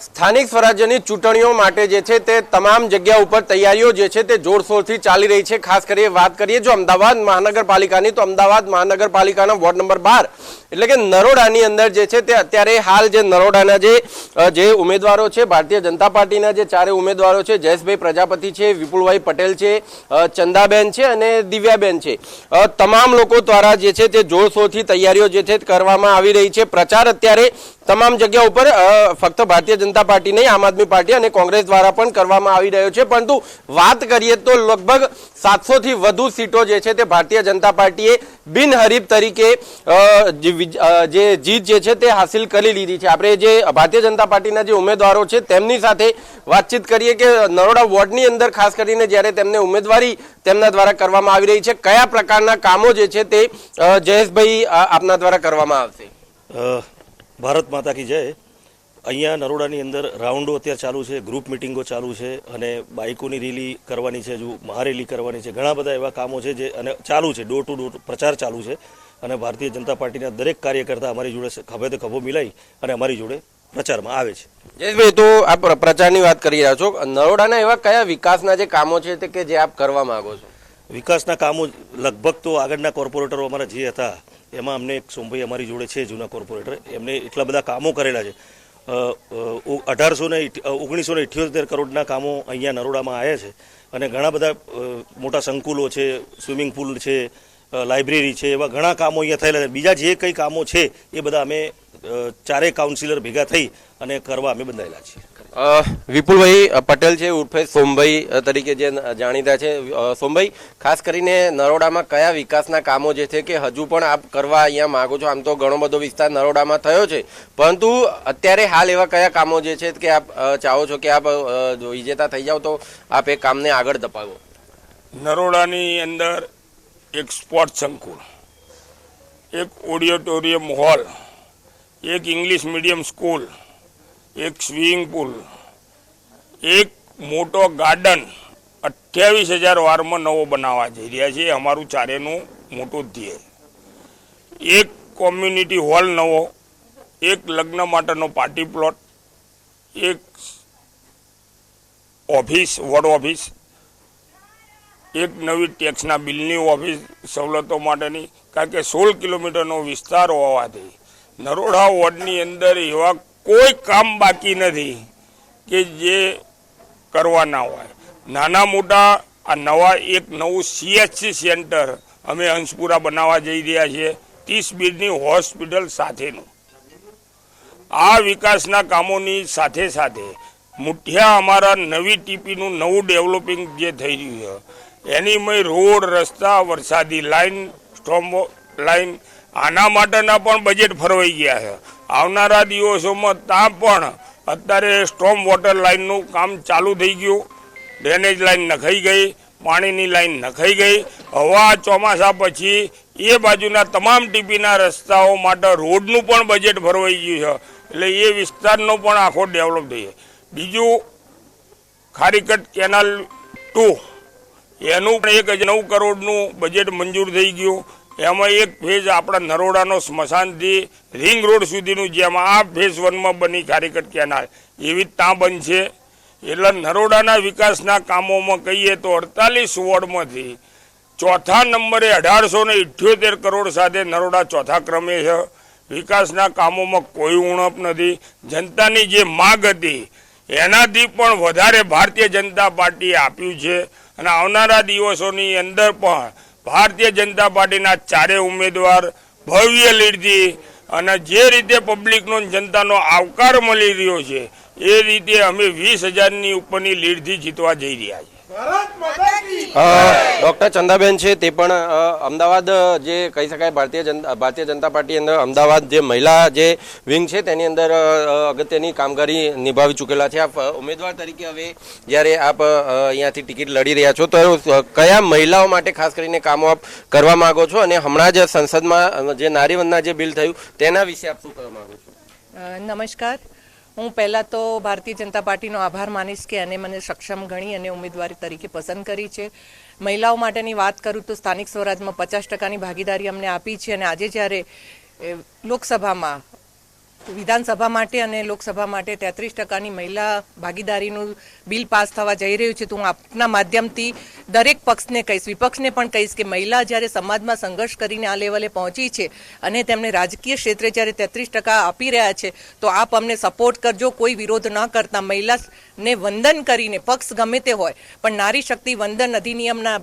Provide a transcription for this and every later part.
સ્થાનિક સ્વરાજ્યની ચૂંટણીઓ માટે જે છે તે તમામ જગ્યા ઉપર તૈયારીઓ જે છે તે જોરશોરથી ચાલી રહી છે। ખાસ કરીને વાત કરીએ જો અમદાવાદ મહાનગરપાલિકાની તો અમદાવાદ મહાનગરપાલિકાના વોર્ડ નંબર 12 એટલે કે નરોડાની અંદર જે છે તે અત્યારે હાલ જે નરોડાના જે ઉમેદવારો છે ભારતીય જનતા પાર્ટીના જે ચારે ઉમેદવારો છે જયેશભાઈ પ્રજાપતિ છે, વિપુલભાઈ પટેલ છે, ચંદાબેન છે અને દિવ્યાબેન છે, તમામ લોકો દ્વારા જે છે તે જોરશોરથી તૈયારીઓ જે છે કરવામાં આવી રહી છે। પ્રચાર અત્યારે તમામ જગ્યા ઉપર ફક્ત ભારતીય જનતા પાર્ટી નહીં આમ આદમી પાર્ટી અને કોંગ્રેસ દ્વારા પણ કરવામાં આવી રહ્યો છે, પરંતુ વાત કરીએ તો લગભગ 700 થી વધુ સીટો જે છે તે ભારતીય જનતા પાર્ટીએ બિનહરીફ તરીકે જે જીત જે છે તે હાસિલ કરી લીધી છે। આપણે જે ભારતીય જનતા પાર્ટીના જે ઉમેદવારો છે તેમની સાથે વાતચીત કરીએ કે નરોડા વોર્ડની અંદર ખાસ કરીને જ્યારે તેમને ઉમેદવારી તેમના દ્વારા કરવામાં આવી રહી છે, કયા પ્રકારના કામો જે છે તે જયેશભાઈ આપના દ્વારા કરવામાં આવશે। ભારત માતા કી જય। અહીંયા નરોડાની અંદર રાઉન્ડો અત્યારે ચાલુ છે, ગ્રુપ મિટિંગો ચાલુ છે અને બાઇકોની રેલી કરવાની છે, હજુ મહારેલી કરવાની છે, ઘણા બધા એવા કામો છે જે અને ચાલુ છે, ડોર ટુ ડોર પ્રચાર ચાલુ છે અને ભારતીય જનતા પાર્ટીના દરેક કાર્યકર્તા અમારી જોડે ખભે તો ખભો મિલાઈ અને અમારી જોડે પ્રચારમાં આવે છે। જયેશભાઈ, તો આપ પ્રચારની વાત કરી રહ્યા છો, નરોડાના એવા કયા વિકાસના જે કામો છે તે કે જે આપ કરવા માંગો છો? વિકાસના કામો લગભગ તો આગળના કોર્પોરેટરો અમારા જે હતા એમાં અમને એક સોમભાઈ અમારી જોડે છે જૂના કોર્પોરેટર, એમને એટલા બધા કામો કરેલા છે। 1978 કરોડના કામો અહીંયા નરોડામાં આવ્યા છે અને ઘણા બધા મોટા સંકુલો છે, સ્વિમિંગ પુલ છે, લાઇબ્રેરી છે, એવા ઘણા કામો અહીંયા થયેલા છે। બીજા જે કંઈ કામો છે એ બધા અમે ચારેય કાઉન્સિલર ભેગા થઈ અને કરવા અમે બંધાયેલા છીએ। વિપુલભાઈ પટેલ છે ઉર્ફે સોમભાઈ તરીકે જે જાણીતા છે, સોમભાઈ ખાસ કરીને નરોડામાં કયા વિકાસના કામો જે છે કે હજુ પણ આપ કરવા અહીંયા માંગો છો? આમ તો ઘણો બધો વિસ્તાર નરોડામાં થયો છે, પરંતુ અત્યારે હાલ એવા કયા કામો જે છે કે આપ ચાહો છો કે આપ વિજેતા થઈ જાઓ તો આપ એ કામને આગળ ધપાવો? નરોડાની અંદર એક સ્પોર્ટ સંકુલ, એક ઓડિટોરિયમ હોલ, એક ઇંગ્લિશ મીડિયમ સ્કૂલ, એક સ્વિમિંગ પુલ, એક મોટો ગાર્ડન 28,000 વારમાં નવો બનાવવા જઈ રહ્યા છે, અમારું ચારેનું મોટું ધ્યેય। એક કોમ્યુનિટી હોલ નવો, એક લગ્ન માટેનો પાર્ટી પ્લોટ, એક ઓફિસ વોર્ડ ઓફિસ, એક નવી ટેક્સના બિલની ઓફિસ સવલતો માટેની, કારણ કે 16 કિલોમીટરનો વિસ્તાર હોવાથી નરોડા વોર્ડની અંદર એવા કોઈ કામ બાકી નથી કે જે કરવા ના હોય। નાના મોટા આ એક નવું CHC સેન્ટર અમે હંસપુરા બનાવવા જઈ રહ્યા છીએ, 30 બેડની હોસ્પિટલ સાથેનું। આ વિકાસના કામોની સાથે સાથે મુઠિયા અમારા નવી ટીપીનું નવું ડેવલપિંગ જે થઈ રહ્યું છે એની મય રોડ, રસ્તા, વરસાદી લાઈન, સ્ટોમ લાઈન, આના માટેના પણ બજેટ ફરવાઈ ગયા છે। આવનારા દિવસોમાં ત્યાં પણ અત્યારે સ્ટોમ વોટર લાઇનનું કામ ચાલુ થઈ ગયું, ડ્રેનેજ લાઇન નખાઈ ગઈ, પાણીની લાઇન નખાઈ ગઈ। હવા ચોમાસા પછી એ બાજુના તમામ ટીપીના રસ્તાઓ માટે રોડનું પણ બજેટ ફરવાઈ ગયું છે, એટલે એ વિસ્તારનો પણ આખો ડેવલપ થઈ જાય। બીજું ખારીકટ કેનાલ 2 એનું પણ 1,9 કરોડનું બજેટ મંજૂર થઈ ગયું। એમાં એક ફેઝ આપણા નરોડાનો સ્મશાનથી રિંગ રોડ સુધીનું જેમાં આ ફેઝ 1માં બની ખારીકટ કેનાલ એવી ત્યાં બનશે। એટલે નરોડાના વિકાસના કામોમાં કહીએ તો 48 વોર્ડમાંથી ચોથા નંબરે 1878 કરોડ સાથે નરોડા ચોથા ક્રમે છે। વિકાસના કામોમાં કોઈ ઉણપ નથી। જનતાની જે માગ હતી એનાથી પણ વધારે ભારતીય જનતા પાર્ટીએ આપ્યું છે અને આવનારા દિવસોની અંદર પણ ભારતીય જનતા પાર્ટીના ચારે ઉમેદવાર ભવ્ય લીડથી અને જે રીતે પબ્લિકનો જનતાનો આવકાર મળી રહ્યો છે એ રીતે અમે 20,000ની ઉપરની લીડથી જીતવા જઈ રહ્યા છીએ। ડોક્ટર ચંદાબેન છે તે પણ અમદાવાદ જે કહી શકાય ભારતીય જનતા પાર્ટી અંદર અમદાવાદ જે મહિલા જે વિંગ છે તેની અંદર અગત્યની કામગીરી નિભાવી ચૂકેલા છે। આપ ઉમેદવાર તરીકે હવે જ્યારે આપ અહીંયાથી ટિકિટ લડી રહ્યા છો તો કયા મહિલાઓ માટે ખાસ કરીને કામો આપ કરવા માંગો છો અને હમણાં જ સંસદમાં જે નારીવંદના જે બિલ થયું તેના વિશે આપ શું કરવા માંગો છો? નમસ્કાર, હું પહેલાં તો ભારતીય જનતા પાર્ટીનો આભાર માનીશ કે એને મને સક્ષમ ગણી અને ઉમેદવારી તરીકે પસંદ કરી છે। મહિલાઓ માટેની વાત કરું તો સ્થાનિક સ્વરાજમાં 50%ની ભાગીદારી અમને આપી છે અને આજે જ્યારે લોકસભામાં વિધાનસભા માટે અને લોકસભા માટે 33% મહિલા ભાગીદારીનું બિલ પાસ થવા જઈ રહ્યું છે. તો હું આપના માધ્યમથી દરેક પક્ષને કહીશ, વિપક્ષને પણ કહીશ કે મહિલા જ્યારે સમાજમાં સંઘર્ષ કરીને આ લેવલે પહોંચી છે અને તેમને રાજકીય ક્ષેત્રે જ્યારે 33% આપી રહ્યા છે તો આપ અમને સપોર્ટ કરજો. કોઈ વિરોધ ન કરતા મહિલાને વંદન કરીને, પક્ષ ગમે તે હોય પણ નારી શક્તિ વંદન અધિનિયમના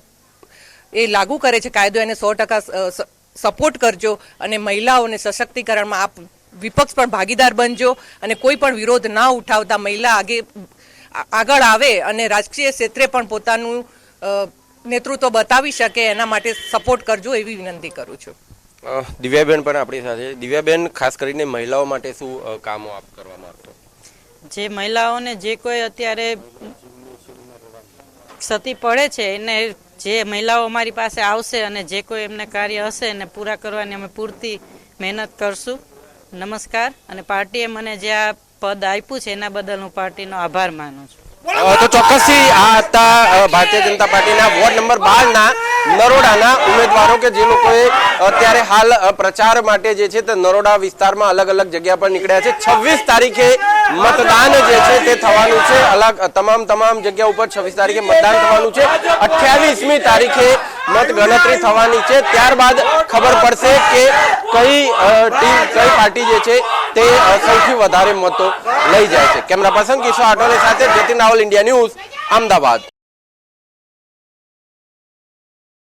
એ લાગુ કરે છે કાયદો, એને 100% સપોર્ટ કરજો અને મહિલાઓને સશક્તિકરણમાં આપ વિપક્ષ પણ ભાગીદાર બનજો અને કોઈ પણ વિરોધ ના ઉઠાવતા મહિલા આગળ આવે અને રાજકીય ક્ષેત્રે પણ પોતાનું નેતૃત્વ બતાવી શકે એના માટે સપોર્ટ કરજો એવી વિનંતી કરું છું. દિવ્યાબેન પણ આપણી સાથે. દિવ્યાબેન, ખાસ કરીને મહિલાઓ માટે શું કામો આપ કરવા માંગો? જે મહિલાઓને જે કોઈ અત્યારે ક્ષતિ પડે છે એને જે મહિલાઓ અમારી પાસે આવશે અને જે કોઈ એમને કાર્ય હશે એને પૂરા કરવાની અમે પૂરતી મહેનત કરશું. નમસ્કાર. અને પાર્ટીએ મને જે આ પદ આપ્યું છે એના બદલ હું પાર્ટીનો આભાર માનું છું. તો ચોક્કસથી આ હતા ભારતીય જનતા પાર્ટીના વોર્ડ નંબર 12 ના નરોડાના ઉમેદવારો કે જે લોકોએ અત્યારે હાલ પ્રચાર માટે જે છે તે નરોડા વિસ્તારમાં અલગ અલગ જગ્યા પર નીકળ્યા છે. 26 તારીખે મતદાન જે છે તે થવાનું છે. અલગ તમામ જગ્યા ઉપર 26 તારીખે મતદાન થવાનું છે. 28મી તારીખે મત ગણતરી થવાની છે. ત્યારબાદ ખબર પડશે કે કઈ પાર્ટી જે છે તે સૌથી વધારે મતો લઈ જાય છે. કેમેરા પર્સન કિશોર આટોલે સાથે જતીન રાવલ, ઇન્ડિયા ન્યૂઝ, અમદાવાદ.